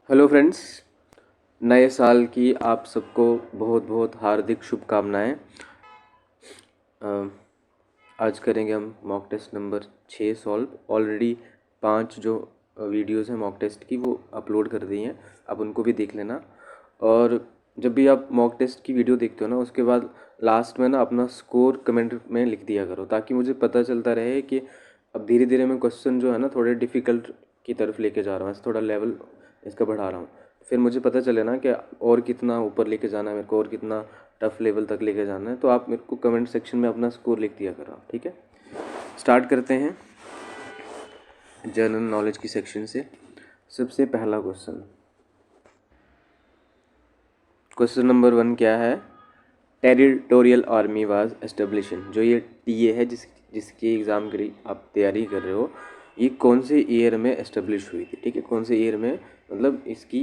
Hello friends, नए साल की आप सबको बहुत बहुत हार्दिक शुभकामनाएं। आज करेंगे हम mock test number 6 solve. Already 5 जो वीडियोस हैं मॉक टेस्ट की वो अपलोड कर दी हैं, आप उनको भी देख लेना। और जब भी आप मॉक टेस्ट की वीडियो देखते हो ना, उसके बाद लास्ट में ना अपना स्कोर कमेंट में लिख दिया करो, ताकि मुझे पता चलता रहे कि अब धीरे धीरे मैं क्वेश्चन जो है ना थोड़े डिफ़िकल्ट की तरफ लेके जा रहा हूँ, थोड़ा लेवल इसका बढ़ा रहा हूँ। फिर मुझे पता चले ना कि और कितना ऊपर लेके जाना है मेरे को, और कितना टफ लेवल तक लेके जाना है। तो आप मेरे को कमेंट सेक्शन में अपना स्कोर लिख दिया करो, ठीक है। स्टार्ट करते हैं जनरल नॉलेज की सेक्शन से। सबसे पहला क्वेश्चन, क्वेश्चन नंबर 1 क्या है? Territorial army was established. जो ये टीए है जिसकी एग्ज़ाम की आप तैयारी कर रहे हो, ये कौन से ईयर में एस्टेब्लिश हुई थी? ठीक है, कौन से ईयर में मतलब इसकी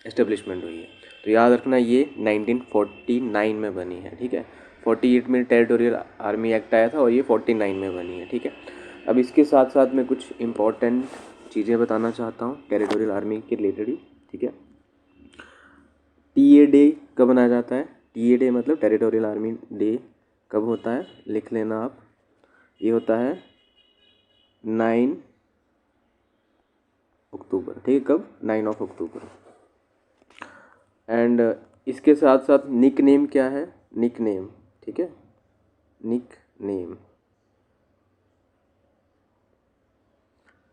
एस्टेब्लिशमेंट हुई है? तो याद रखना ये 1949 में बनी है, ठीक है। 48 में टेरिटोरियल आर्मी एक्ट आया था और ये 49 में बनी है, ठीक है। अब इसके साथ साथ मैं कुछ इम्पोर्टेंट चीज़ें बताना चाहता हूँ टेरिटोरियल आर्मी के रिलेटेड ही, ठीक है। टीए डे कब मनाया जाता है? टीए डे मतलब टेरिटोरियल आर्मी डे कब होता है? लिख लेना आप। ये होता है 9 अक्टूबर, ठीक है। कब? 9 ऑफ अक्टूबर। एंड इसके साथ साथ निक नेम क्या है? निक नेम, ठीक है, निक नेम।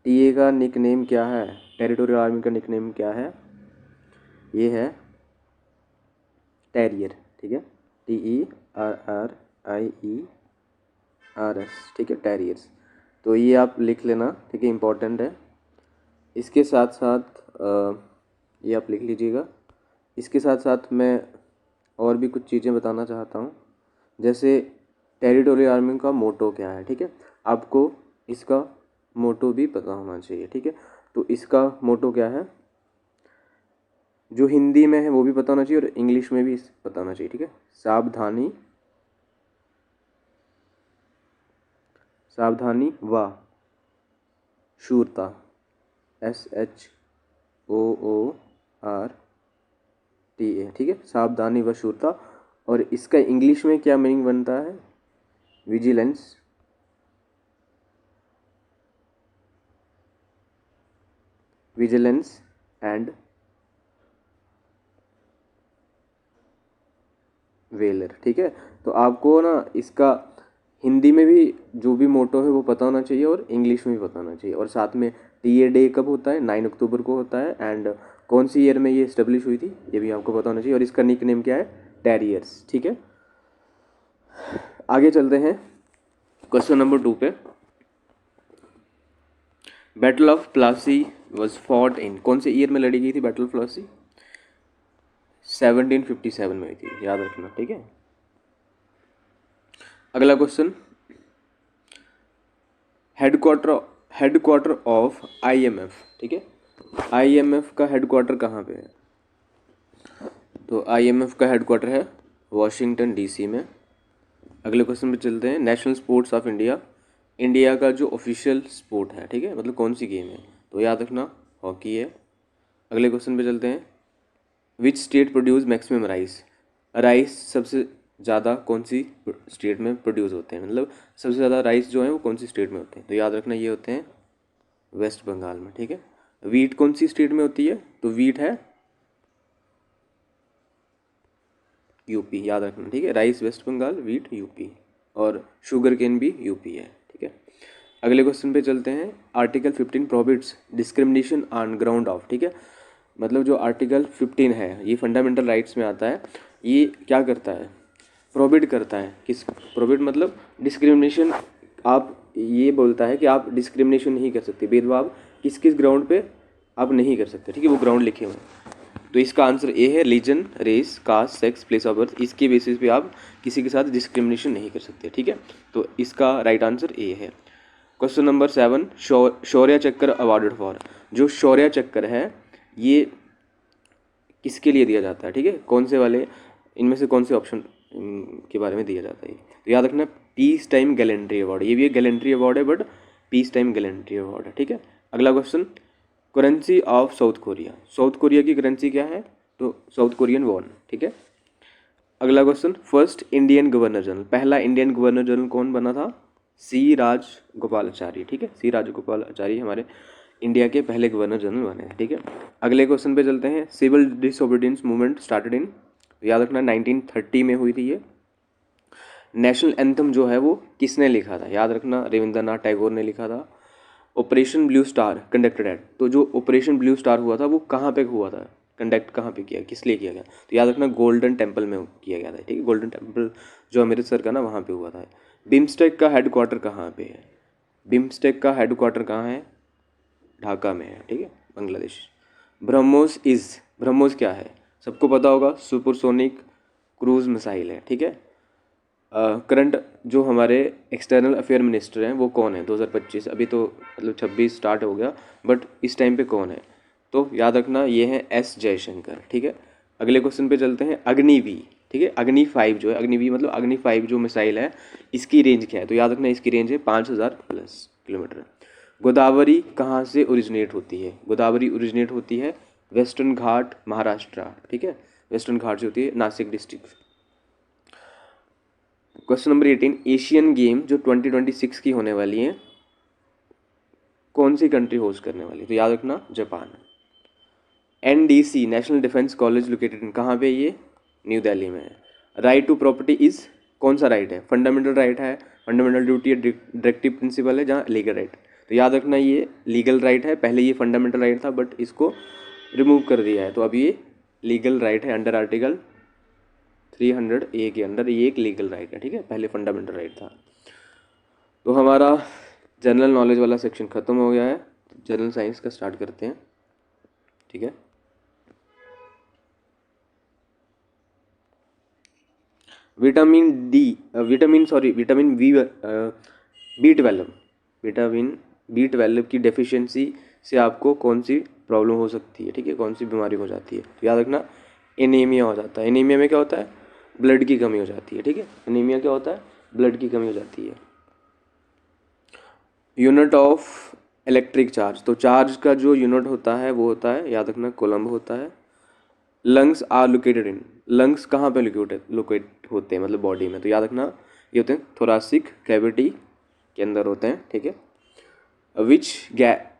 टीए का निक नेम क्या है? टेरिटोरियल आर्मी का निक नेम क्या है? ये है टेरियर, ठीक है। TERRIERS, ठीक है, टेरियर्स। तो ये आप लिख लेना, ठीक है, इम्पोर्टेंट है। इसके साथ साथ ये आप लिख लीजिएगा। इसके साथ साथ मैं और भी कुछ चीज़ें बताना चाहता हूँ, जैसे टेरिटोरियल आर्मी का मोटो क्या है, ठीक है। आपको इसका मोटो भी पता होना चाहिए, ठीक है। तो इसका मोटो क्या है, जो हिंदी में है वो भी पता होना चाहिए और इंग्लिश में भी पता होना चाहिए, ठीक है। सावधानी, सावधानी व शूरता, SHOORTA, ठीक है, सावधानी व शूरता। और इसका इंग्लिश में क्या मीनिंग बनता है? विजिलेंस, विजिलेंस एंड वेलर, ठीक है। तो आपको ना इसका हिंदी में भी जो भी मोटो है वो पता होना चाहिए और इंग्लिश में भी पता होना चाहिए। और साथ में टीए डे कब होता है? 9 अक्टूबर को होता है। एंड कौन सी ईयर में ये इस्टेब्लिश हुई थी ये भी आपको पता होना चाहिए। और इसका निक नेम क्या है? टेरियर्स, ठीक है। आगे चलते हैं क्वेश्चन नंबर 2 पे। Battle of Plassey was fought in, कौन से ईयर में लड़ी गई थी बैटल ऑफ प्लासी? 1757 में हुई थी, याद रखना, ठीक है। अगला क्वेश्चन, हेडक्वार्टर ऑफ IMF, ठीक है। IMF का हेडक्वार्टर कहाँ पे है? तो IMF का हेडक्वार्टर है वॉशिंगटन DC में। अगले क्वेश्चन पे चलते हैं, national sports of India, India का जो ऑफिशियल स्पोर्ट है, ठीक है, मतलब कौन सी गेम है? तो याद रखना हॉकी है। अगले क्वेश्चन पे चलते हैं, which state produce maximum rice, rice सबसे ज़्यादा कौन सी स्टेट में प्रोड्यूस होते हैं, मतलब सबसे ज़्यादा राइस जो है वो कौन सी स्टेट में होते हैं? तो याद रखना ये होते हैं वेस्ट बंगाल में, ठीक है। वीट कौन सी स्टेट में होती है? तो वीट है यूपी, याद रखना, ठीक है। Rice West Bengal, wheat UP, और शुगर केन भी यूपी है, ठीक है। अगले क्वेश्चन पे चलते हैं, article 15 prohibits discrimination on ground of, ठीक है, मतलब जो आर्टिकल 15 है ये फंडामेंटल राइट्स में आता है। ये क्या करता है? प्रोहिबिट करता है। किस? प्रोहिबिट मतलब डिस्क्रिमिनेशन, आप ये बोलता है कि आप डिस्क्रिमिनेशन नहीं कर सकते, भेदभाव किस किस ग्राउंड पे आप नहीं कर सकते, ठीक है, वो ग्राउंड लिखे हुए हैं। तो इसका आंसर ए है, region, race, caste, sex, place of birth, इसके बेसिस पे आप किसी के साथ डिस्क्रिमिनेशन नहीं कर सकते, ठीक है। तो इसका राइट आंसर ए है। क्वेश्चन नंबर 7, शौर्य चक्र अवार्डेड फॉर, जो शौर्य चक्र है ये किसके लिए दिया जाता है, ठीक है, कौन से वाले इनमें से कौन से ऑप्शन के बारे में दिया जाता है? तो याद रखना पीस टाइम गैलेंट्री अवार्ड, ये भी एक गैलेंट्री अवार्ड है but peace time gallantry award है, ठीक है। अगला question, currency of south Korea, south Korea की करेंसी क्या है? तो साउथ कोरियन वॉन, ठीक है। अगला question, first Indian governor general, पहला इंडियन गवर्नर जनरल कौन बना था? सी राजगोपालाचारी, ठीक है। सी राजगोपालाचारी हमारे इंडिया के पहले गवर्नर जनरल बने थे, ठीक है। अगले क्वेश्चन पे चलते हैं, civil disobedience movement started in, याद रखना 1930 में हुई थी ये। नेशनल एंथम जो है वो किसने लिखा था? याद रखना रविंद्रनाथ टैगोर ने लिखा था। Operation blue star conducted at, तो जो ऑपरेशन ब्लू स्टार हुआ था वो कहाँ पे हुआ था? कंडक्ट कहाँ पे किया, किस लिए किया गया? तो याद रखना गोल्डन टेम्पल में किया गया था, ठीक है। गोल्डन टेम्पल जो अमृतसर का ना, वहाँ पे हुआ था। बिम्स्टेक का हेडक्वार्टर कहाँ पे है? बिम्स्टेक का हेडक्वार्टर कहाँ है? ढाका में है, ठीक है, बांग्लादेश। ब्रह्मोस क्या है? सबको पता होगा, सुपरसोनिक क्रूज मिसाइल है, ठीक है। करंट जो हमारे एक्सटर्नल अफेयर मिनिस्टर हैं वो कौन है 2025? अभी तो मतलब 26 स्टार्ट हो गया, बट इस टाइम पे कौन है? तो याद रखना ये है एस जयशंकर, ठीक है। अगले क्वेश्चन पे चलते हैं, अग्नि-वी, ठीक है। अग्नि-5 जो है, अग्नि-वी मतलब अग्नि-5 जो मिसाइल है, इसकी रेंज क्या है? तो याद रखना इसकी रेंज है 5000 प्लस किलोमीटर। गोदावरी कहाँ से ओरिजिनेट होती है? गोदावरी ओरिजिनेट होती है वेस्टर्न घाट, महाराष्ट्र, ठीक है। वेस्टर्न घाट से होती है, Nashik district. Question number 18, Asian game जो 2026 की होने वाली है, कौन सी कंट्री होस्ट करने वाली है? तो याद रखना Japan. NDC national defence college located कहाँ पे? ये न्यू दिल्ली में है। राइट टू प्रॉपर्टी इज, कौन सा राइट है? फंडामेंटल राइट है, फंडामेंटल ड्यूटी है, डायरेक्टिव प्रिंसिपल है, जहाँ लीगल राइट। तो याद रखना ये लीगल राइट है, पहले ये फंडामेंटल राइट था बट इसको रिमूव कर दिया है, तो अब ये लीगल राइट है अंडर आर्टिकल 300A के अंडर, ये एक लीगल राइट है, ठीक है। पहले फंडामेंटल राइट था। तो हमारा जनरल नॉलेज वाला सेक्शन ख़त्म हो गया है, जनरल साइंस का स्टार्ट करते हैं, ठीक है। विटामिन B12, विटामिन B12 की डेफिशिएंसी से आपको कौन सी प्रॉब्लम हो सकती है, ठीक है, कौन सी बीमारी हो जाती है? तो याद रखना एनीमिया हो जाता है। एनीमिया में क्या होता है? ब्लड की कमी हो जाती है, ठीक है। एनीमिया क्या होता है? ब्लड की कमी हो जाती है। यूनिट ऑफ इलेक्ट्रिक चार्ज, तो चार्ज का जो यूनिट होता है वो होता है, याद रखना कोलम्ब होता है। Lungs are located in, lungs कहाँ पे लोकेट होते हैं मतलब बॉडी में? तो याद रखना ये होते हैं थोरासिक कैविटी के अंदर होते हैं, ठीक है। Which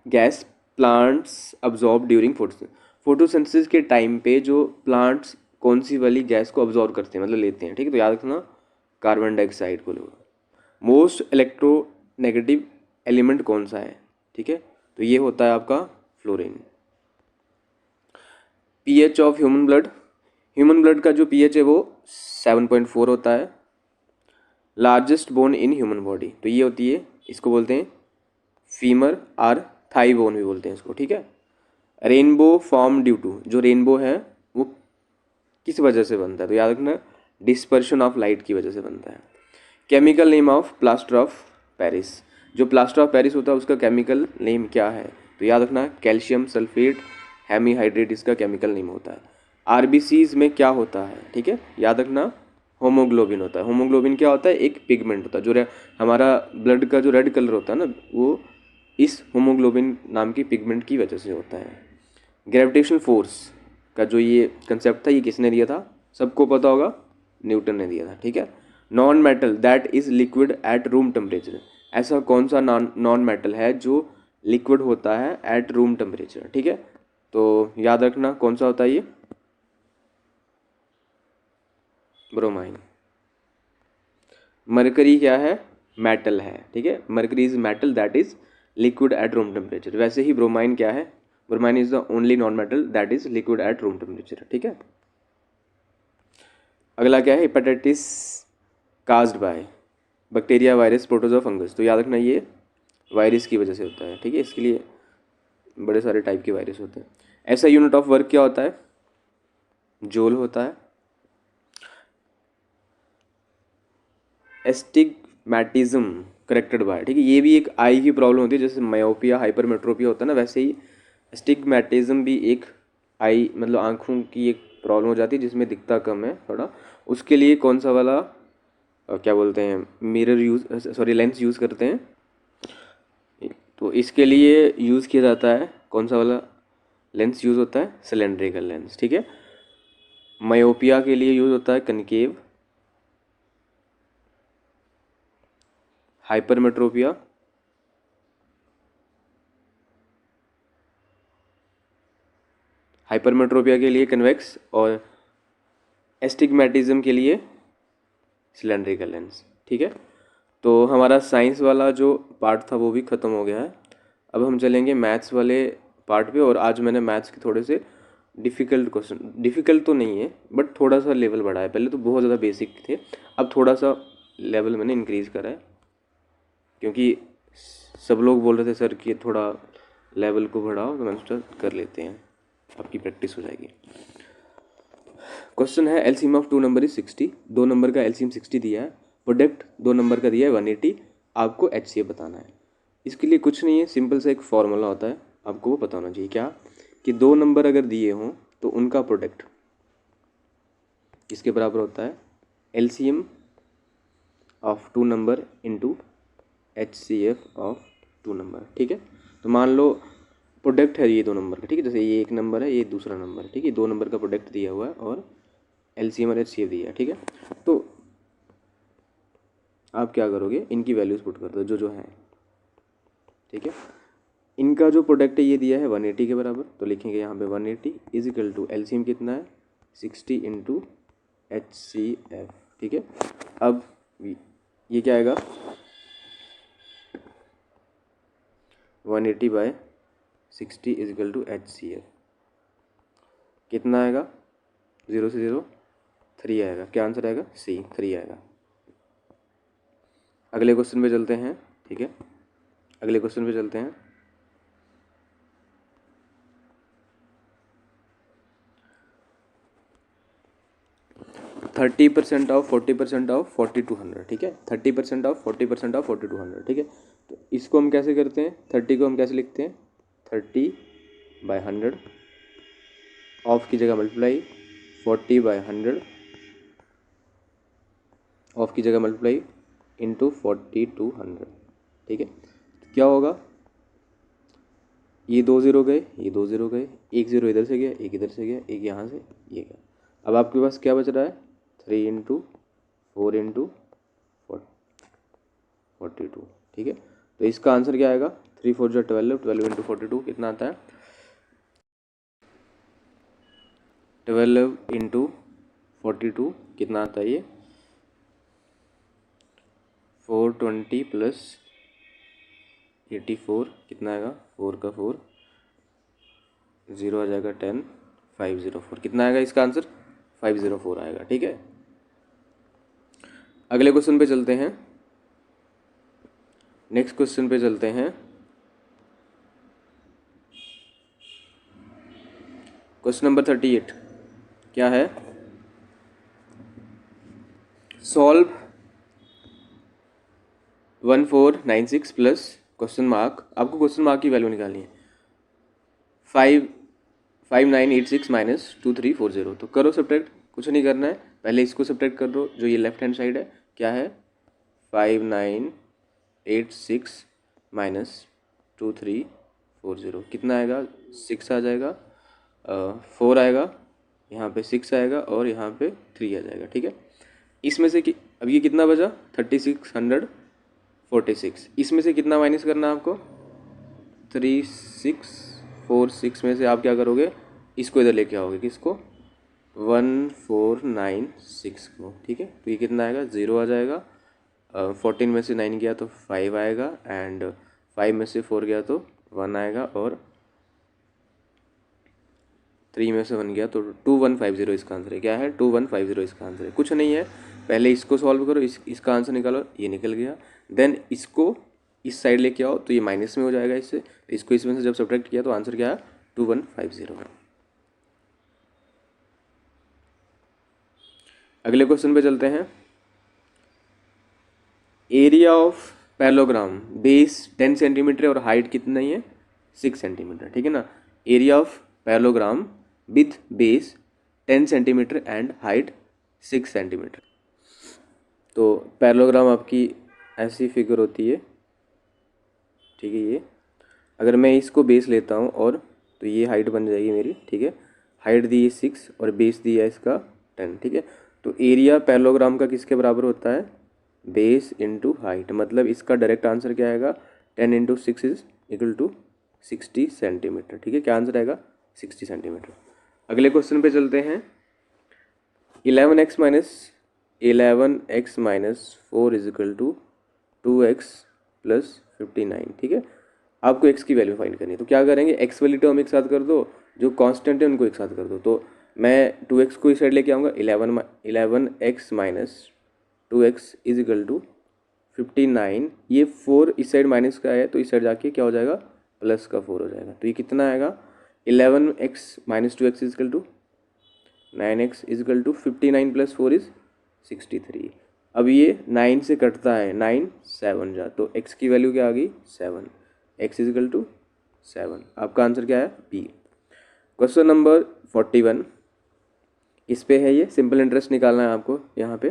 gas plants absorb during photosynthesis के टाइम पे जो प्लांट्स कौन सी वाली गैस को अब्जॉर्ब करते हैं मतलब लेते हैं, ठीक है। तो याद रखना कार्बन डाइऑक्साइड को लोग। मोस्ट इलेक्ट्रोनेगेटिव एलिमेंट कौन सा है, ठीक है? तो ये होता है आपका fluorine. PH of human blood का जो पीएच है वो 7.4 होता है। Largest bone in human body, तो ये होती है, इसको बोलते हैं फीमर और थाई बोन भी बोलते हैं इसको, ठीक है। रेनबो फॉर्म ड्यू टू, जो रेनबो है वो किस वजह से बनता है? तो याद रखना डिस्पर्शन ऑफ लाइट की वजह से बनता है। Chemical name of plaster of Paris, जो प्लास्टर ऑफ पेरिस होता है उसका केमिकल नेम क्या है? तो याद रखना कैल्शियम सल्फेट हेमीहाइड्रेट इसका केमिकल नेम होता है। आरबीसीज में क्या होता है, ठीक है, याद रखना होमोग्लोबिन होता है। होमोग्लोबिन क्या होता है? एक पिगमेंट होता है जो हमारा ब्लड का जो रेड कलर होता है ना, वो इस होमोग्लोबिन नाम की पिगमेंट की वजह से होता है। ग्रेविटेशनल फोर्स का जो ये कंसेप्ट था ये किसने दिया था? सबको पता होगा, न्यूटन ने दिया था, ठीक है। Non metal that is liquid at room temperature, ऐसा कौन सा नॉन मेटल है जो लिक्विड होता है एट रूम टेम्परेचर, ठीक है। तो याद रखना कौन सा होता है ये? ब्रोमाइन। मरकरी क्या है? मेटल है, ठीक है। Mercury is metal that is liquid at room temperature. वैसे ही ब्रोमाइन क्या है? Bromine is the only non metal that is liquid at room temperature, ठीक है। अगला क्या है? Hepatitis caused by bacteria, virus, protozoa, fungus. तो याद रखना ये वायरस की वजह से होता है, ठीक है। इसके लिए बड़े सारे टाइप के वायरस होते हैं। ऐसा यूनिट ऑफ वर्क क्या होता है? जूल होता है। एस्टिग्मैटिज्म करेक्टेड बाय, ठीक है, ये भी एक आई की प्रॉब्लम होती है, जैसे मायोपिया हाइपरमेट्रोपिया होता है ना, वैसे ही एस्टिग्मैटिज्म भी एक आई मतलब आँखों की एक प्रॉब्लम हो जाती है जिसमें दिखता कम है थोड़ा। उसके लिए कौन सा वाला क्या बोलते हैं लेंस यूज़ करते हैं? तो इसके लिए यूज़ किया जाता है कौन सा वाला? लेंस यूज़ होता है सिलेंड्रिकल लेंस, ठीक है। मायोपिया के लिए यूज़ होता है कनकेव। हाइपरमेट्रोपिया, हाइपरमेट्रोपिया के लिए कन्वेक्स, और एस्टिग्मेटिज्म के लिए सिलेंड्रिकल लेंस, ठीक है। तो हमारा साइंस वाला जो पार्ट था वो भी ख़त्म हो गया है। अब हम चलेंगे मैथ्स वाले पार्ट पे, और आज मैंने मैथ्स के थोड़े से डिफ़िकल्ट क्वेश्चन, डिफ़िकल्ट तो नहीं है बट थोड़ा सा लेवल बढ़ाया, पहले तो बहुत ज़्यादा बेसिक थे, अब थोड़ा सा लेवल मैंने इंक्रीज़ करा है, क्योंकि सब लोग बोल रहे थे सर कि थोड़ा लेवल को बढ़ाओ, तो मैंने सोचा कर लेते हैं, आपकी प्रैक्टिस हो जाएगी। क्वेश्चन है LCM of two number is 60, दो नंबर का एलसीएम 60 दिया है, प्रोडक्ट दो नंबर का दिया है 180, आपको एचसीएफ बताना है। इसके लिए कुछ नहीं है, सिंपल सा एक फॉर्मूला होता है, आपको वो पता होना चाहिए। क्या कि दो नंबर अगर दिए हों तो उनका प्रोडक्ट इसके बराबर होता है LCM of two number into HCF of two number, ठीक है। तो मान लो प्रोडक्ट है ये दो नंबर का, ठीक है, जैसे ये एक नंबर है, ये दूसरा नंबर है, ठीक है, दो नंबर का प्रोडक्ट दिया हुआ है और एलसीएम और एचसीएफ दिया है, ठीक है। तो आप क्या करोगे, इनकी वैल्यूज पुट कर दो जो है, ठीक है। इनका जो प्रोडक्ट है ये दिया है 180 के बराबर, तो लिखेंगे यहाँ पे 180 इज इक्वल टू एलसीएम कितना है 60 इंटू एचसीएफ, ठीक है। अब ये क्या आएगा 180 by 60 is equal to HCF, कितना आएगा 0 से 0 3 आएगा, क्या आंसर आएगा सी 3 आएगा। अगले क्वेश्चन पे चलते हैं, ठीक है, अगले क्वेश्चन पे चलते हैं। थर्टी परसेंट ऑफ 40% ऑफ 4200, ठीक है, 30% ऑफ 40% ऑफ 4200, ठीक है। तो इसको हम कैसे करते हैं, 30 को हम कैसे लिखते हैं 30/100, ऑफ की जगह मल्टीप्लाई, 40/100 ऑफ की जगह मल्टीप्लाई इंटू 4200, ठीक है। क्या होगा, ये 2 0 गए, ये 2 0 गए, एक 0 इधर से गया, एक इधर से गया, एक यहाँ से ये गया। अब आपके पास क्या बच रहा है 3 इंटू 4 इंटू 42, ठीक है। तो इसका आंसर क्या आएगा 3 4 जो 12, 12 इंटू 42 कितना आता है 12 इंटू 42 कितना आता है ये 420 प्लस 84 कितना आएगा 4 का 4 0 आ जाएगा 10 504, कितना आएगा इसका आंसर 504 आएगा, ठीक है। अगले क्वेश्चन पे चलते हैं, नेक्स्ट क्वेश्चन पे चलते हैं। क्वेश्चन नंबर 38 क्या है, सॉल्व 1496 प्लस क्वेश्चन मार्क, आपको क्वेश्चन मार्क की वैल्यू निकालनी है 5986 माइनस 2340। तो करो सब्ट्रैक्ट, कुछ नहीं करना है, पहले इसको सब्ट्रैक्ट कर दो, जो ये लेफ्ट हैंड साइड है क्या है 5986 माइनस 2340 कितना आएगा 6 आ जाएगा, 4 आएगा, यहाँ पे 6 आएगा और यहाँ पे 3 आ जाएगा, ठीक है। इसमें से कि अब ये कितना बचा 3646, इसमें से कितना माइनस करना है आपको 3646 में से आप क्या करोगे, इसको इधर लेके आओगे, किसको 1496 को, ठीक है। तो ये कितना आएगा 0 आ जाएगा, 14 में से 9 गया तो 5 आएगा, एंड 5 में से 4 गया तो 1 आएगा, और 3 में से 1 गया तो 2150 इसका आंसर है। क्या है 2150 इसका आंसर है, कुछ नहीं है, पहले इसको सॉल्व करो, इसका आंसर निकालो, ये निकल गया, देन इसको इस साइड लेके आओ तो ये माइनस में हो जाएगा इससे, तो इसको इसमें से जब सब्ट्रैक्ट किया तो आंसर क्या है 2150। अगले क्वेश्चन पे चलते हैं, area of parallelogram base 10 centimetre और हाइट कितना ही है 6 सेंटीमीटर, ठीक है ना। Area of parallelogram with base 10 centimetre and height 6 centimetre. तो पैरेललोग्राम आपकी ऐसी फिगर होती है, ठीक है। ये अगर मैं इसको बेस लेता हूँ और तो ये हाइट बन जाएगी मेरी, ठीक है। हाइट दी है 6 और बेस दिया है इसका 10, ठीक है। तो एरिया पैरेललोग्राम का किसके बराबर होता है, बेस इंटू हाइट, मतलब इसका डायरेक्ट आंसर क्या आएगा, 10 into 6 is equal to 60 centimetre, ठीक है। क्या आंसर आएगा, 60 सेंटीमीटर। अगले क्वेश्चन पे चलते हैं। 11x minus 4 is equal to 2x plus 59, ठीक है। आपको x की वैल्यू फाइंड करनी है, तो क्या करेंगे, x वाली टर्म एक साथ कर दो, जो कांस्टेंट है उनको एक साथ कर दो। तो मैं 2x को इस साइड लेके आऊँगा, 11x minus 2x is equal to 59। ये 4 इस साइड माइनस का है तो इस साइड जाके क्या हो जाएगा, प्लस का 4 हो जाएगा। तो ये कितना आएगा, 11x minus 2x is equal to 9x is equal to 59 plus 4 is 63। अब ये 9 से कटता है, 9 7 जा, तो x की वैल्यू क्या आ गई, 7, x इज इक्वल टू 7। आपका आंसर क्या है, बी। क्वेश्चन नंबर 41, इस पे है ये, सिंपल इंटरेस्ट निकालना है आपको। यहाँ पे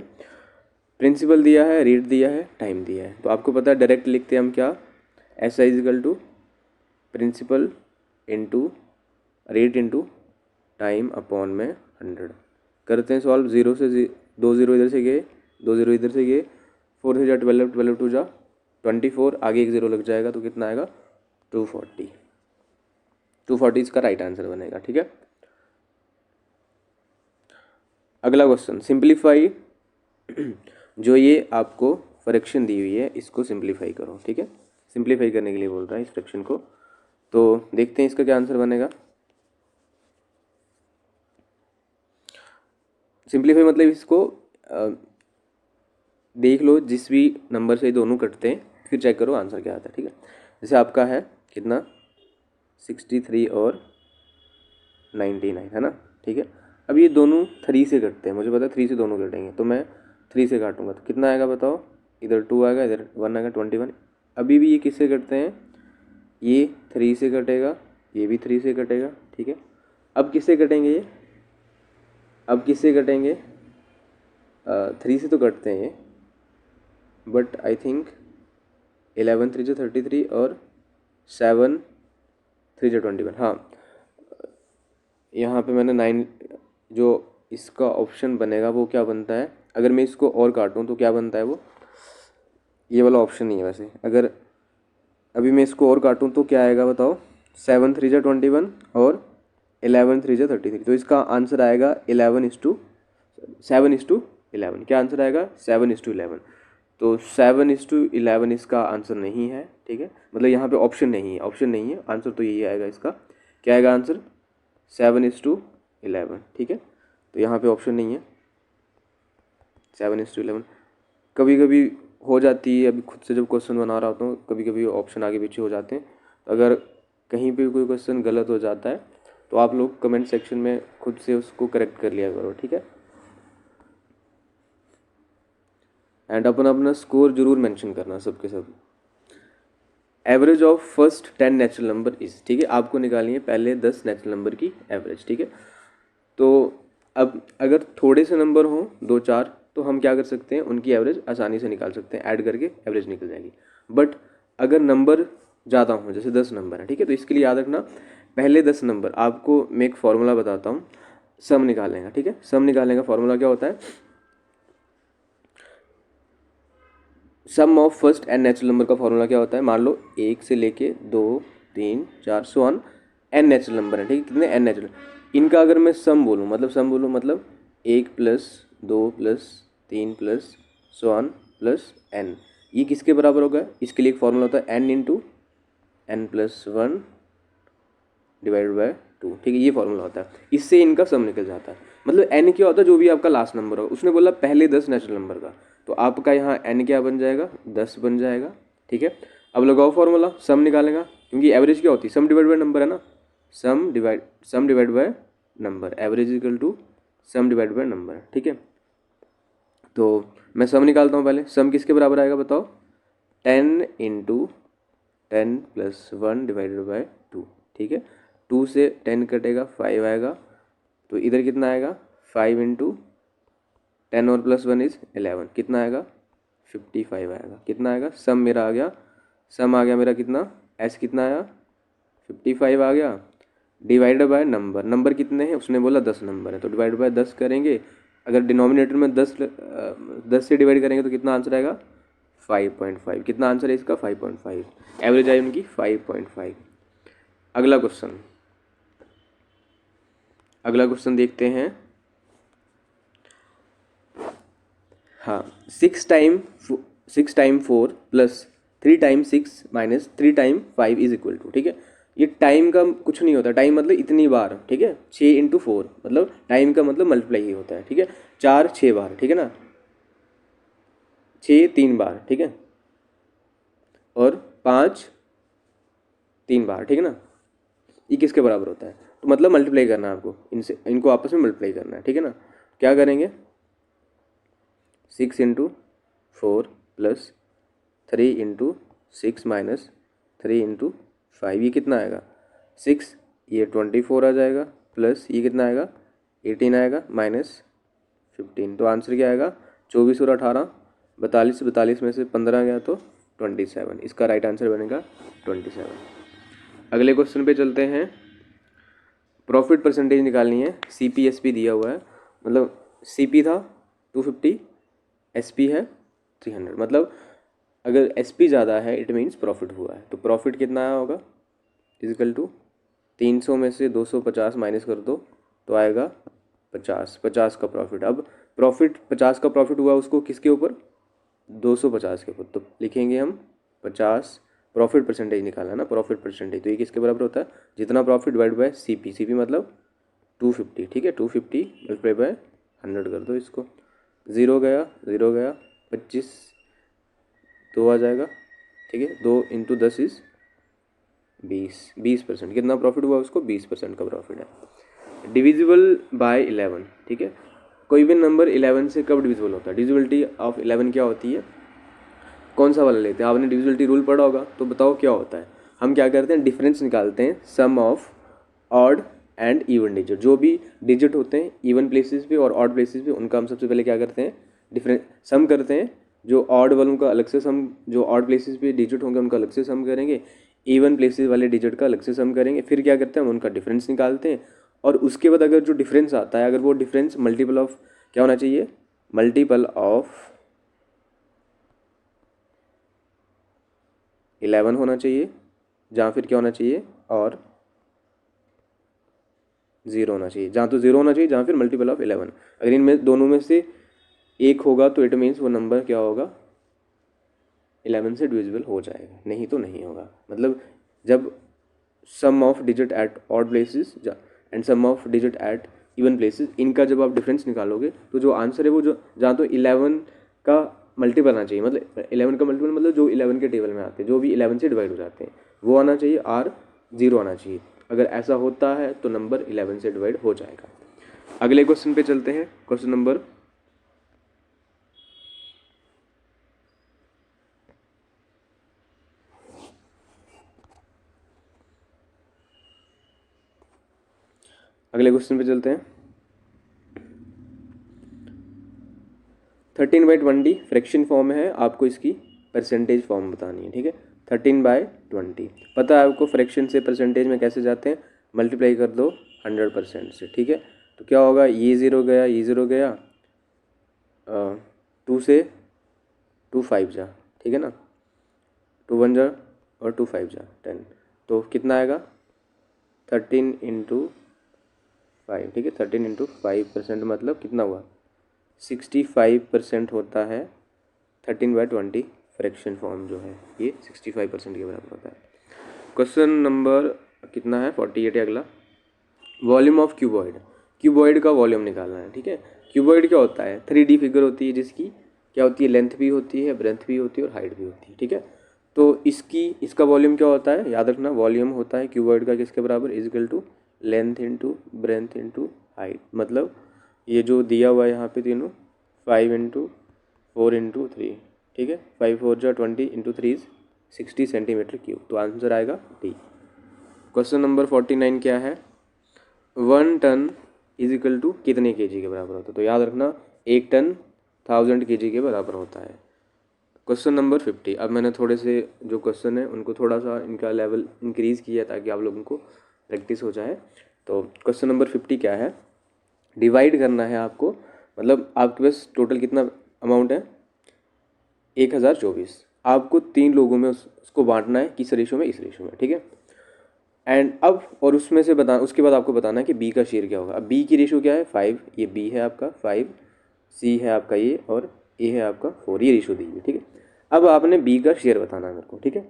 प्रिंसिपल दिया है, रेट दिया है, टाइम दिया है, तो आपको पता है डायरेक्ट लिखते हैं हम क्या, S I is equal to principal into rate into time upon में 100। करते हैं सॉल्व, 0 से 2 0 इधर से गए, 2 0 इधर से गए, 4 से जा 12, 12 2 जा 24, आगे एक 0 लग जाएगा तो कितना आएगा, 240। 240 इसका राइट आंसर बनेगा, ठीक है। अगला क्वेश्चन, सिंप्लीफाई। जो ये आपको फ्रैक्शन दी हुई है इसको सिंप्लीफाई करो, ठीक है। सिंप्लीफाई करने के लिए बोल रहा है इस फ्रैक्शन को, तो देखते हैं इसका क्या आंसर बनेगा। सिंप्लीफाई मतलब इसको देख लो, जिस भी नंबर से दोनों कटते हैं फिर चेक करो आंसर क्या आता है, ठीक है। जैसे आपका है कितना, 63 और 99 है ना, ठीक है। अब ये दोनों 3 से कटते हैं, मुझे पता है 3 से दोनों कटेंगे, तो मैं 3 से काटूंगा तो कितना आएगा बताओ, इधर 2 आएगा, इधर 1 आएगा, 21। अभी भी ये किससे कटते हैं, ये 3 से कटेगा, ये भी 3 से कटेगा, ठीक है। अब किससे कटेंगे ये, अब किससे कटेंगे, 3 से तो कटते हैं ये, बट आई थिंक 11 3 जो 33 और 7 3 जो 21, हाँ। यहाँ पे मैंने 9, जो इसका ऑप्शन बनेगा वो क्या बनता है, अगर मैं इसको और काटूँ तो क्या बनता है, वो ये वाला ऑप्शन नहीं है वैसे। अगर अभी मैं इसको और काटूँ तो क्या आएगा बताओ, 7 3 जा 21 और 11 3 जा 33, तो इसका आंसर आएगा 7:11। क्या आंसर आएगा, 7:11। तो 7:11 इसका आंसर नहीं है, ठीक है। मतलब यहाँ पे ऑप्शन नहीं है, ऑप्शन नहीं है, आंसर तो यही आएगा इसका। क्या आएगा आंसर, 7:11, ठीक है। तो यहाँ पे ऑप्शन नहीं है, 7:11। कभी कभी हो जाती है, अभी खुद से जब क्वेश्चन बना रहा होता हूँ कभी कभी ऑप्शन आगे पीछे हो जाते हैं। तो अगर कहीं पे कोई क्वेश्चन गलत हो जाता है तो आप लोग कमेंट सेक्शन में खुद से उसको करेक्ट कर लिया करो, ठीक है। एंड अपना अपना स्कोर जरूर मेंशन करना सबके सब। Average of first 10 natural number is, ठीक है। आपको निकालनी है पहले 10 नेचुरल नंबर की एवरेज, ठीक है। तो अब अगर थोड़े से नंबर हों 2 4 तो हम क्या कर सकते हैं, उनकी एवरेज आसानी से निकाल सकते हैं, ऐड करके एवरेज निकल जाएगी। बट अगर नंबर ज़्यादा हों, जैसे 10 नंबर है, ठीक है, तो इसके लिए याद रखना पहले 10 नंबर, आपको मैं एक फॉर्मूला बताता हूँ सम निकालने का, ठीक है। सम निकालने का फॉर्मूला क्या होता है, sum of first n natural number का फॉर्मूला क्या होता है, मान लो 1 से लेके 2 3 4 so on an natural number है, ठीक है। कितने एन नेचुरल, इनका अगर मैं सम बोलूँ मतलब 1 plus 2 plus 3 plus so on plus n, ये किसके बराबर होगा, इसके लिए एक फॉर्मूला होता है n into n plus 1 divided by 2, ठीक है। ये फॉर्मूला होता है, इससे इनका सम निकल जाता है। मतलब एन क्या होता है, जो भी आपका लास्ट नंबर हो, उसने बोला पहले 10 नेचुरल नंबर का, तो आपका यहाँ एन क्या बन जाएगा, 10 बन जाएगा, ठीक है। अब लगाओ फॉर्मूला, सम निकालेगा, क्योंकि एवरेज क्या होती है, सम डिवाइड बाय नंबर है ना, sum divide by number, average equal to sum divide by number, ठीक है। तो मैं सम निकालता हूँ पहले, सम किसके बराबर आएगा बताओ, 10 इंटू 10 प्लस 1 डिवाइडेड बाय 2, ठीक है। 2 से 10 कटेगा, 5 आएगा, तो इधर कितना आएगा, 5 इंटू 10 और प्लस 1 इज 11, कितना आएगा, 55 आएगा। कितना आएगा, सम मेरा आ गया, सम आ गया मेरा कितना, एस कितना आया, 55 आ गया, डिवाइडेड बाय नंबर, नंबर कितने हैं उसने बोला 10 नंबर है, तो डिवाइड बाय 10 करेंगे। अगर डिनोमिनेटर में 10 से डिवाइड करेंगे तो कितना आंसर आएगा 5.5। कितना आंसर है इसका 5.5, एवरेज आई उनकी 5.5। अगला क्वेश्चन, अगला क्वेश्चन देखते हैं। हाँ, 6 time 4 plus 3 time 6 minus 3 time 5 is equal to, ठीक है। ये टाइम का कुछ नहीं होता, टाइम मतलब इतनी बार, ठीक है। 6 × 4 मतलब टाइम का मतलब मल्टीप्लाई ही होता है, ठीक है। 4 6 बार, ठीक है ना, 6 3 बार, ठीक है, और 5 3 बार, ठीक है ना। ये किसके बराबर होता है, तो मतलब मल्टीप्लाई करना है आपको, इनसे इनको आपस में मल्टीप्लाई करना है, ठीक है ना। क्या करेंगे 6 × 4 प्लस 3 × 6 माइनस 3 × 5, ये कितना आएगा 6, ये 24 आ जाएगा, प्लस ये कितना आएगा 18 आएगा, माइनस 15। तो आंसर क्या आएगा 24 और 18 42, 42 में से 15 गया तो 27। इसका राइट आंसर बनेगा 27। अगले क्वेश्चन पे चलते हैं। प्रॉफिट परसेंटेज निकालनी है, CP SP दिया हुआ है, मतलब CP था 250, SP है 300, मतलब अगर SP ज़्यादा है इट मीन्स प्रॉफिट हुआ है। तो प्रॉफिट कितना आया होगा इजिकल टू 300 में से 250 माइनस कर दो तो आएगा 50 का प्रॉफिट। अब प्रॉफिट 50 का प्रॉफिट हुआ उसको किसके ऊपर 250 के ऊपर, तो लिखेंगे हम 50। प्रॉफिट परसेंटेज निकालना ना, प्रॉफिट परसेंटेज, तो ये किसके बराबर होता है जितना प्रॉफिट डिवाइड बाय CP मतलब 250, ठीक है। 250 मल्टीप्लाई बाय 100 कर दो इसको, 0 गया 0 गया, 25 2 आ जाएगा, ठीक है। 2 × 10 इज 20%। कितना प्रॉफिट हुआ उसको 20% का प्रॉफिट है। डिविजिबल बाय 11, ठीक है। कोई भी नंबर 11 से कब डिविजिबल होता है, डिविजिबिलिटी ऑफ 11 क्या होती है, कौन सा वाला लेते हैं, आपने डिविजिबिलिटी रूल पढ़ा होगा, तो बताओ क्या होता है। हम क्या करते हैं डिफरेंस निकालते हैं, sum of odd and even digit. जो भी डिजिट होते हैं इवन प्लेसेस पे और ऑड प्लेसेस पे, उनका हम सबसे पहले क्या करते हैं डिफरेंस सम करते हैं। जो ऑड वालों का अलग से सम, जो ऑड प्लेसेस पे डिजिट होंगे उनका अलग से सम करेंगे, इवन प्लेसेस वाले डिजिट का अलग से सम करेंगे। फिर क्या करते हैं हम उनका डिफरेंस निकालते हैं, और उसके बाद अगर जो डिफरेंस आता है, अगर वो डिफरेंस मल्टीपल ऑफ क्या होना चाहिए, मल्टीपल ऑफ 11 होना चाहिए, जहाँ फिर क्या होना चाहिए और 0 होना चाहिए, जहाँ तो 0 होना चाहिए, जहाँ फिर मल्टीपल ऑफ 11। अगर इनमें दोनों में से एक होगा तो इट मीन्स वो नंबर क्या होगा 11 से डिविजिबल हो जाएगा, नहीं तो नहीं होगा। मतलब जब sum of digit at odd places and sum of digit at even places, इनका जब आप डिफरेंस निकालोगे तो जो आंसर है वो जो जहाँ तो 11 का मल्टीपल आना चाहिए, मतलब 11 का मल्टीपल मतलब जो 11 के टेबल में आते हैं, जो भी 11 से डिवाइड हो जाते हैं वो आना चाहिए, और 0 आना चाहिए। अगर ऐसा होता है तो नंबर 11 से डिवाइड हो जाएगा। अगले क्वेश्चन पे चलते हैं, क्वेश्चन नंबर अगले क्वेश्चन पे चलते हैं। 13/20 फ्रैक्शन फॉर्म है, आपको इसकी परसेंटेज फॉर्म बतानी है, ठीक है। 13/20 पता है आपको, फ्रैक्शन से परसेंटेज में कैसे जाते हैं, मल्टीप्लाई कर दो 100% से, ठीक है। तो क्या होगा, ये 0 गया, ये 0 गया, 2 से 2 5 जा, ठीक है ना, 2 1 जा और 2 5 जा 10, तो कितना आएगा 13 × 5, ठीक है। 13 × 5% मतलब कितना हुआ 65% होता है। 13/20 फ्रैक्शन फॉर्म जो है ये 65% के बराबर होता है। क्वेश्चन नंबर कितना है 48 है अगला। वॉल्यूम ऑफ क्यूबॉइड, क्यूबॉइड का वॉल्यूम निकालना है, ठीक है। क्यूबॉइड क्या होता है 3D फिगर होती है, जिसकी क्या होती है लेंथ भी होती है, ब्रेंथ भी होती है और हाइट भी होती है, ठीक है। तो इसका वॉल्यूम क्या होता है, याद रखना, वॉल्यूम होता है क्यूबॉइड का किसके बराबर, equal to length into breadth into height. मतलब ये जो दिया हुआ है यहाँ पे तीनों 5 × 4 × 3, ठीक है, 5 4 जा 20 × 3 इज 60 सेंटीमीटर क्यूब, तो आंसर आएगा डी। क्वेश्चन नंबर 49 क्या है, 1 टन इजिकल टू कितने केजी के बराबर होता है, तो याद रखना 1 टन 1000 केजी के बराबर होता है। क्वेश्चन नंबर 50, अब मैंने थोड़े से जो क्वेश्चन है उनको थोड़ा सा इनका लेवल इंक्रीज़ किया ताकि आप लोगों को प्रैक्टिस हो जाए। तो क्वेश्चन नंबर 50 क्या है, डिवाइड करना है आपको, मतलब आपके पास टोटल कितना अमाउंट है 1024, आपको 3 लोगों में उसको बांटना है, किस रेशो में, इस रेशो में, ठीक है। एंड अब और उसमें से बता उसके बाद आपको बताना है कि बी का शेयर क्या होगा। अब बी की रेशो क्या है 5, ये बी है आपका 5, सी है आपका ये, और ए है आपका 4, ये रेशो दी हुई, ठीक है। अब आपने बी का शेयर बताना है मेरे को, ठीक है।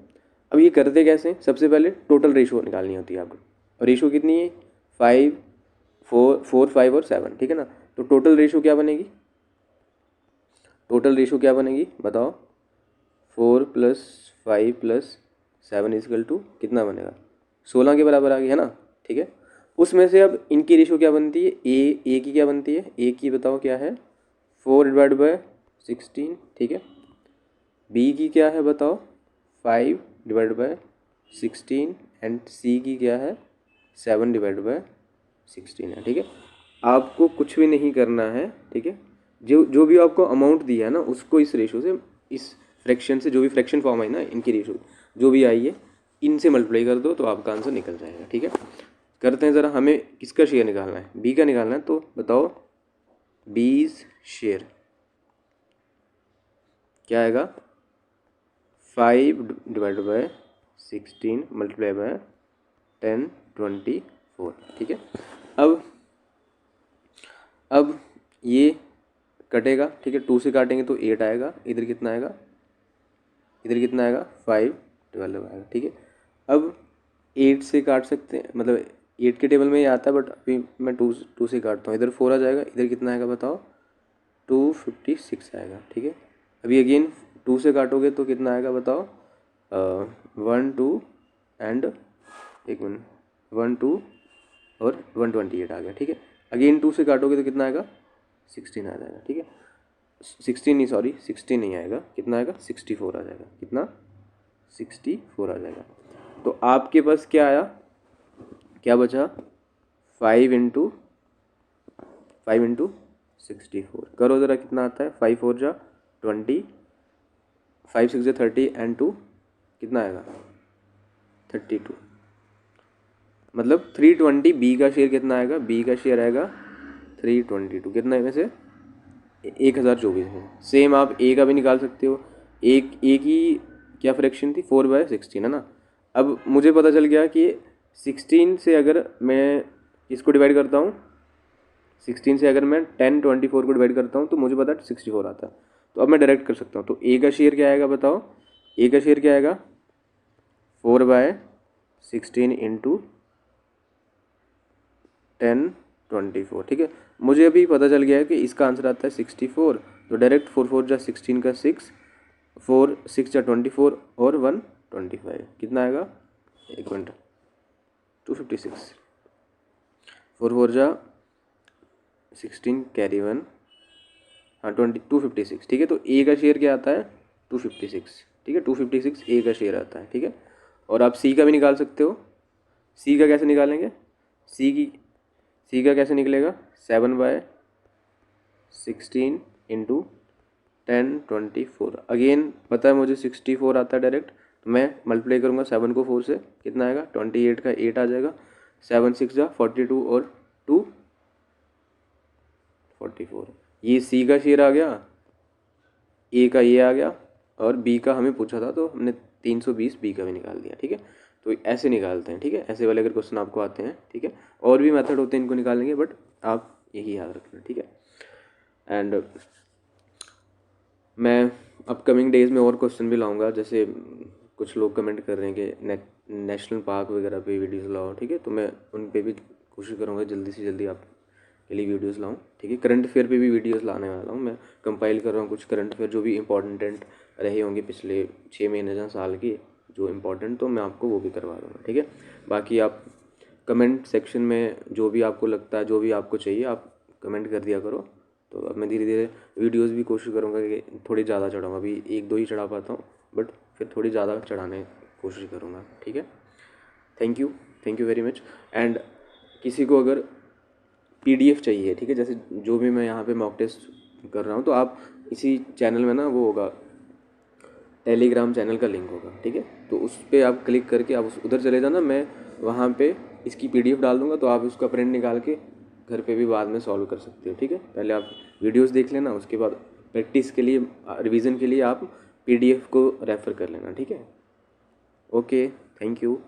अब ये करते कैसे हैं, सबसे पहले टोटल रेशो निकालनी होती है आपको, और रेशो कितनी है 5 4 5 और 7, ठीक है ना। तो टोटल रेशो क्या बनेगी, टोटल रेशो क्या बनेगी बताओ, 4 + 5 + 7 इजकल टू कितना बनेगा, 16 के बराबर आ गई है ना, ठीक है। उसमें से अब इनकी रेशो क्या बनती है, ए की क्या बनती है, ए की बताओ क्या है 4/16, ठीक है। बी की क्या है बताओ 5/16, एंड सी की क्या है 7/16 है, ठीक है। आपको कुछ भी नहीं करना है, ठीक है। जो जो भी आपको अमाउंट दिया है ना, उसको इस रेशो से, इस फ्रैक्शन से, जो भी फ्रैक्शन फॉर्म है ना इनकी रेशो जो भी आई है, इनसे मल्टीप्लाई कर दो तो आपका आंसर निकल जाएगा, ठीक है। करते हैं ज़रा, हमें किसका शेयर निकालना है, बी का निकालना है, तो बताओ बीज शेयर क्या आएगा 5/16 मल्टीप्लाई बाय 10/24, ठीक है। अब ये कटेगा, ठीक है, 2 से काटेंगे तो 8 आएगा, इधर कितना आएगा, इधर कितना आएगा 5/12 आएगा, ठीक है। अब 8 से काट सकते हैं, मतलब 8 के टेबल में ये आता है, बट अभी मैं 2 से काटता हूँ, इधर 4 आ जाएगा, इधर कितना आएगा बताओ 256 आएगा, ठीक है। अभी अगेन 2 से काटोगे तो कितना आएगा बताओ 1 2 एंड 1 2 और 128 आ गया, ठीक है। अगेन 2 से काटोगे तो कितना आएगा 16 आ जाएगा, ठीक है। 16 नहीं, सॉरी 16 नहीं आएगा, कितना आएगा 64 आ जाएगा, कितना 64 आ जाएगा। तो आपके पास क्या आया, क्या बचा 5 × 64, करो ज़रा कितना आता है, 5 4 जा 20, 5 6 जा 30 एंड 2 कितना आएगा 32, मतलब 320। बी का शेयर कितना आएगा, बी का शेयर आएगा 322, कितना में से 1024 है। सेम आप ए का भी निकाल सकते हो, एक ए की क्या फ्रैक्शन थी 4/16 है ना। अब मुझे पता चल गया कि 16 से अगर मैं इसको डिवाइड करता हूँ, 16 से अगर मैं 10/24 को डिवाइड करता हूँ तो मुझे पता है 64 आता है। तो अब मैं डायरेक्ट कर सकता हूँ, तो ए का शेयर क्या आएगा बताओ, ए का शेयर क्या आएगा 4/16 इंटू 10/24, ठीक है। मुझे अभी पता चल गया है कि इसका आंसर आता है 64, तो डायरेक्ट 4 4 जा 16 का 6, 4 6 जा 24 और 125, कितना आएगा, एक मिनट 256, 4 4 जा 16 कैरी 1, हाँ 256, ठीक है। तो ए का शेयर क्या आता है 256, ठीक है, 256 ए का शेयर आता है, ठीक है। और आप सी का भी निकाल सकते हो, सी का कैसे निकालेंगे, सी का कैसे निकलेगा 7/16 इंटू 10/24, अगेन पता है मुझे 64 आता है डायरेक्ट, तो मैं मल्टीप्लाई करूँगा 7 को 4 से, कितना आएगा 28 का 8 आ जाएगा, 7 6 जा 42 और 2 44, ये सी का शेयर आ गया, ए का ये आ गया, और बी का हमें पूछा था तो हमने 320 बी का भी निकाल दिया, ठीक है। तो ऐसे निकालते हैं, ठीक है, ऐसे वाले अगर क्वेश्चन आपको आते हैं, ठीक है। और भी मेथड होते हैं इनको निकालने के, बट आप यही याद रखना, ठीक है। एंड मैं अपकमिंग डेज में और क्वेश्चन भी लाऊंगा, जैसे कुछ लोग कमेंट कर रहे हैं कि नेशनल पार्क वगैरह पे वीडियोस लाओ, ठीक है, तो मैं उन पे भी कोशिश करूँगा जल्दी से जल्दी आप के लिए वीडियोस लाऊं, ठीक है। करंट अफेयर पे भी वीडियोस लाने वाला हूँ, मैं कंपाइल कर रहा हूँ कुछ करंट अफेयर जो भी इंपॉर्टेंट रहे होंगे पिछले 6 महीने या साल के, जो इम्पोर्टेंट, तो मैं आपको वो भी करवा दूँगा, ठीक है। बाकी आप कमेंट सेक्शन में जो भी आपको लगता है, जो भी आपको चाहिए, आप कमेंट कर दिया करो। तो अब मैं धीरे धीरे वीडियोस भी कोशिश करूँगा कि थोड़ी ज़्यादा चढ़ाऊँ, अभी 1 2 ही चढ़ा पाता हूँ, बट फिर थोड़ी ज़्यादा चढ़ाने की कोशिश करूँगा, ठीक है। Thank you very much. And किसी को अगर PDF चाहिए, ठीक है, जैसे जो भी मैं यहाँ पे मॉक टेस्ट कर रहा हूँ, तो आप इसी चैनल में ना वो होगा, टेलीग्राम चैनल का लिंक होगा, ठीक है। तो उस पर आप क्लिक करके आप उधर चले जाना, मैं वहाँ पे इसकी पीडीएफ डाल दूंगा, तो आप उसका प्रिंट निकाल के घर पे भी बाद में सॉल्व कर सकते हो। ठीक है, पहले आप वीडियोस देख लेना, उसके बाद प्रैक्टिस के लिए, रिवीजन के लिए आप पीडीएफ को रेफ़र कर लेना। ठीक है, ओके, थैंक यू।